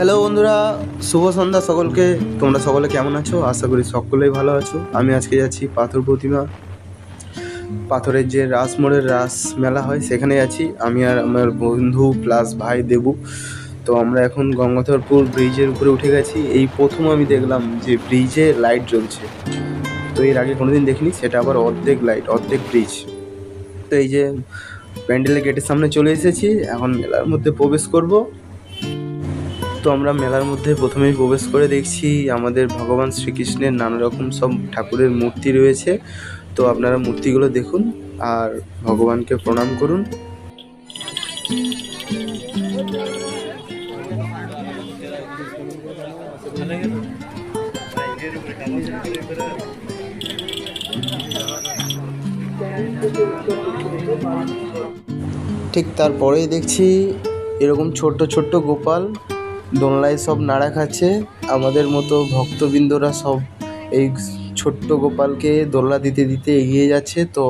Hello বন্ধুরা, শুভ সন্ধ্যা সকলকে। তোমরা সকলে কেমন আছো? আশা করি সকলেই ভালো আছো। আমি আজকে যাচ্ছি পাথর প্রতিমা, পাথরের যে রাস মোড়ের রাস মেলা হয় সেখানে যাচ্ছি আমি আর আমার বন্ধু প্লাস ভাই দেবু। তো আমরা এখন গঙ্গাধরপুর ব্রিজের উপরে উঠে গেছি। এই প্রথম আমি দেখলাম যে ব্রিজে লাইট জ্বলছে। তো এর আগে কোনোদিন দেখিনি, সেটা আবার অর্ধেক লাইট অর্ধেক ব্রিজ। তো এই যে প্যান্ডেলের গেটের সামনে চলে এসেছি, এখন মেলার মধ্যে প্রবেশ করব। তো আমরা মেলার মধ্যে প্রথমেই প্রবেশ করে দেখছি আমাদের ভগবান শ্রীকৃষ্ণের নানা রকম সব ঠাকুরের মূর্তি রয়েছে। তো আপনারা মূর্তিগুলো দেখুন আর ভগবানকে প্রণাম করুন। ঠিক তারপরেই দেখছি এরকম ছোট্ট ছোট্ট গোপাল দোলনায় সব নাড়া খাচ্ছে। আমাদের মতো ভক্তবৃন্দরা সব এই ছোট্ট গোপালকে দোলনা দিতে দিতে এগিয়ে যাচ্ছে। তো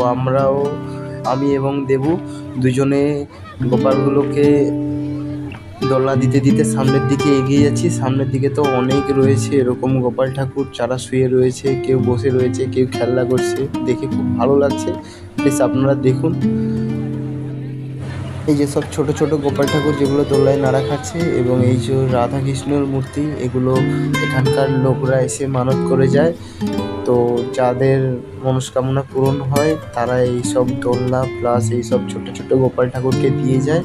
আমি এবং দেবু দুজনে গোপালগুলোকে দোলনা দিতে দিতে সামনের দিকে এগিয়ে যাচ্ছি। সামনের দিকে তো অনেক রয়েছে এরকম গোপাল ঠাকুর, যারা শুয়ে রয়েছে, কেউ বসে রয়েছে, কেউ খেলা করছে। দেখে খুব ভালো লাগছে, প্লিজ আপনারা দেখুন। এই যে সব ছোট ছোট গোপাল ঠাকুর যেগুলো দোলনায় নাড়া খাচ্ছে, এবং এই যে রাধা কৃষ্ণর মূর্তি, এগুলো এখানকার লোকরা এসে মানত করে যায়। তো যাদের মনস্কামনা পূরণ হয় তারা এই সব দোলনা প্লাস এই সব ছোট ছোট গোপাল ঠাকুরকে দিয়ে যায়।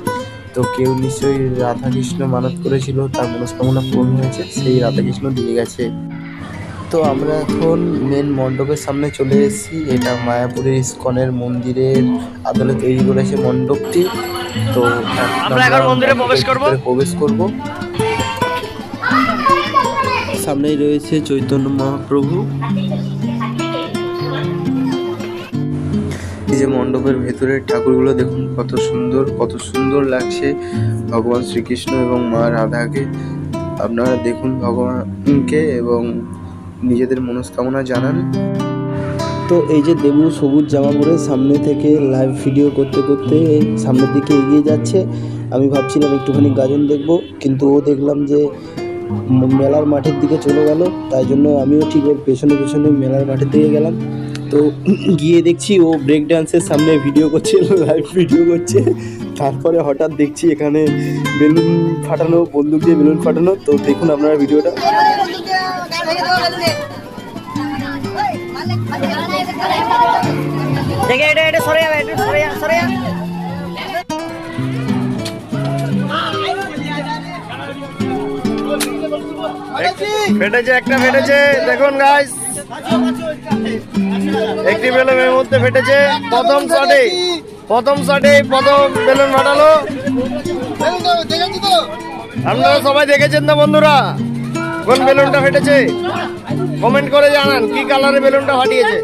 তো কেউ নিশ্চয়ই রাধা কৃষ্ণ মানত করেছিল, তার মনস্কামনা পূরণ হয়েছে, সেই রাধা কৃষ্ণ দিয়ে গেছে। তো আমরা এখন মেন মণ্ডপের সামনে চলে এসেছি। এটা মায়াপুরের ইস্কনের মন্দিরের আদলে তৈরি করেছে মণ্ডপটি। তো আমরা এখন মন্দিরে প্রবেশ করব। সামনেই রয়েছে চৈতন্য মহাপ্রভু। এই যে মণ্ডপের ভেতরের ঠাকুরগুলো দেখুন, কত সুন্দর লাগছে ভগবান শ্রীকৃষ্ণ এবং মা রাধাকে। আপনারা দেখুন ভগবানকে এবং নিজেদের মনস্কামনা জানান। তো এই যে দেবু সবুজ জামা পরে সামনে থেকে লাইভ ভিডিও করতে করতে সামনের দিকে এগিয়ে যাচ্ছে। আমি ভাবছিলাম একটুখানি গাজন দেখব, কিন্তু ও দেখলাম যে মেলার মাঠের দিকে চলে গেল। তাই জন্য আমিও ঠিক ওর পেছনে পেছনে মেলার মাঠের দিকে গেলাম। তো গিয়ে দেখছি ও ব্রেক ডান্সের সামনে ভিডিও করছে, লাইভ ভিডিও করছে। তারপরে হঠাৎ দেখছি এখানে বেলুন ফাটানো, বন্দুক দিয়ে বেলুন ফাটানো। তো দেখুন আপনারা ভিডিওটা। ফেটেছে, একটা ফেটেছে, দেখুন গাইস, একটি বেলুনের মধ্যে ফেটেছে। প্রথম শটে প্রথম বেলুন ফাটালো। আপনারা সবাই দেখেছেন না বন্ধুরা, কোন বেলুনটা ফেটেছে? কমেন্ট করে জানান কি কালারের বেলুনটা ফাটিয়েছে।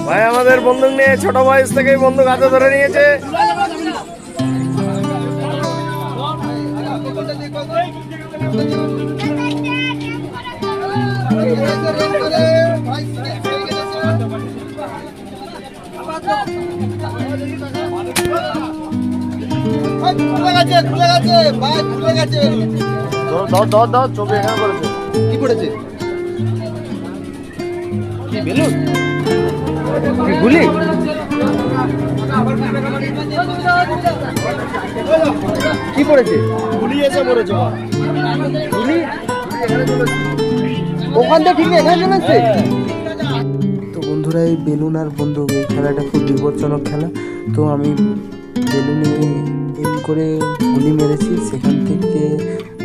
ভাই আমাদের বন্দুক নিয়ে ছোট বয়স থেকেই বন্দুক হাতে ধরে নিয়েছে। চোখে এখানে করেছে। কি পড়েছে? কি বেলুন? কি গুলি? কি পড়েছে? গুলি এসে পড়েছে। গুলি ওখান থেকে ঠিক এখানে চলে আসছে। তো বন্ধুরা, এই বেলুন আর বন্দুক এই খেলাটা খুব বিপজ্জনক খেলা। তো আমি বেলুনে এম করে গুলি মেরেছি, সেখান থেকে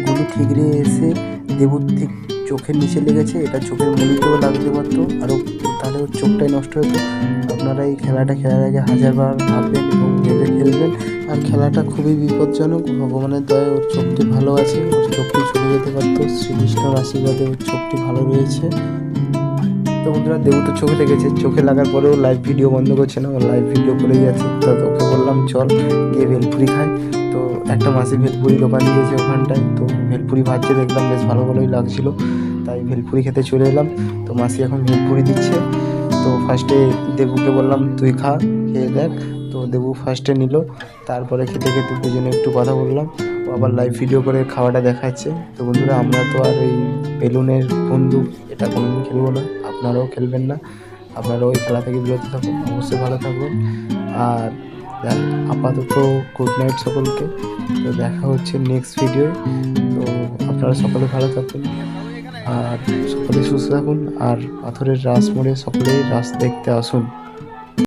গুলি ঠিকরে এসে দেবুর ঠিক চোখের নিচে লেগেছে। এটা চোখের মনিতেও লাগতে পারতো, আরও তাহলে ওর চোখটাই নষ্ট হতো। আপনারা এই খেলাটা খেলার আগে হাজারবার ভাববেন এবং ভেবে খেলবেন। আর খেলাটা খুবই বিপজ্জনক। ভগবানের দয়ায় ওর চোখটি ভালো আছে, ওর চোখটি চলে যেতে পারতো। শ্রীকৃষ্ণর আশীর্বাদে ওর চোখটি ভালো রয়েছে। তো বন্ধুরা, দেবু তো চোখে লেগেছে, চোখে লাগার পরেও লাইভ ভিডিও বন্ধ করছে না, ও লাইভ ভিডিও করে যাচ্ছে। তো ওকে বললাম চল গিয়ে ভেলপুরি খাই। তো একটা মাসি ভেলপুরি দোকান দিয়েছে ওখানটায়। তো ভেলপুরি ভাজছে, দেখলাম বেশ ভালোই লাগছিলো, তাই ভেলপুরি খেতে চলে এলাম। তো মাসি এখন ভেলপুরি দিচ্ছে। তো ফার্স্টে দেবুকে বললাম তুই খা, খেয়ে দেখ। তো দেবু ফার্স্টে নিল, তারপরে খেতে খেতে দুজনে একটু কথা বললাম, ও আবার লাইভ ভিডিও করে খাওয়াটা দেখাচ্ছে। তো বন্ধুরা আমরা তো আর এই বেলুনের বন্দুক এটা কোনোদিন খেলবো না, আপনারাও খেলবেন না, আপনারাও ওই খেলা থেকে বিরত থাকুন, অবশ্যই ভালো থাকবেন। আর আপাতত গুড নাইট সকলকে, তো দেখা হচ্ছে নেক্সট ভিডিও। তো আপনারা সকলে ভালো থাকুন আর সকলে সুস্থ থাকুন, আর পাথরের রাস মোড়ে সকলেই রাস দেখতে আসুন।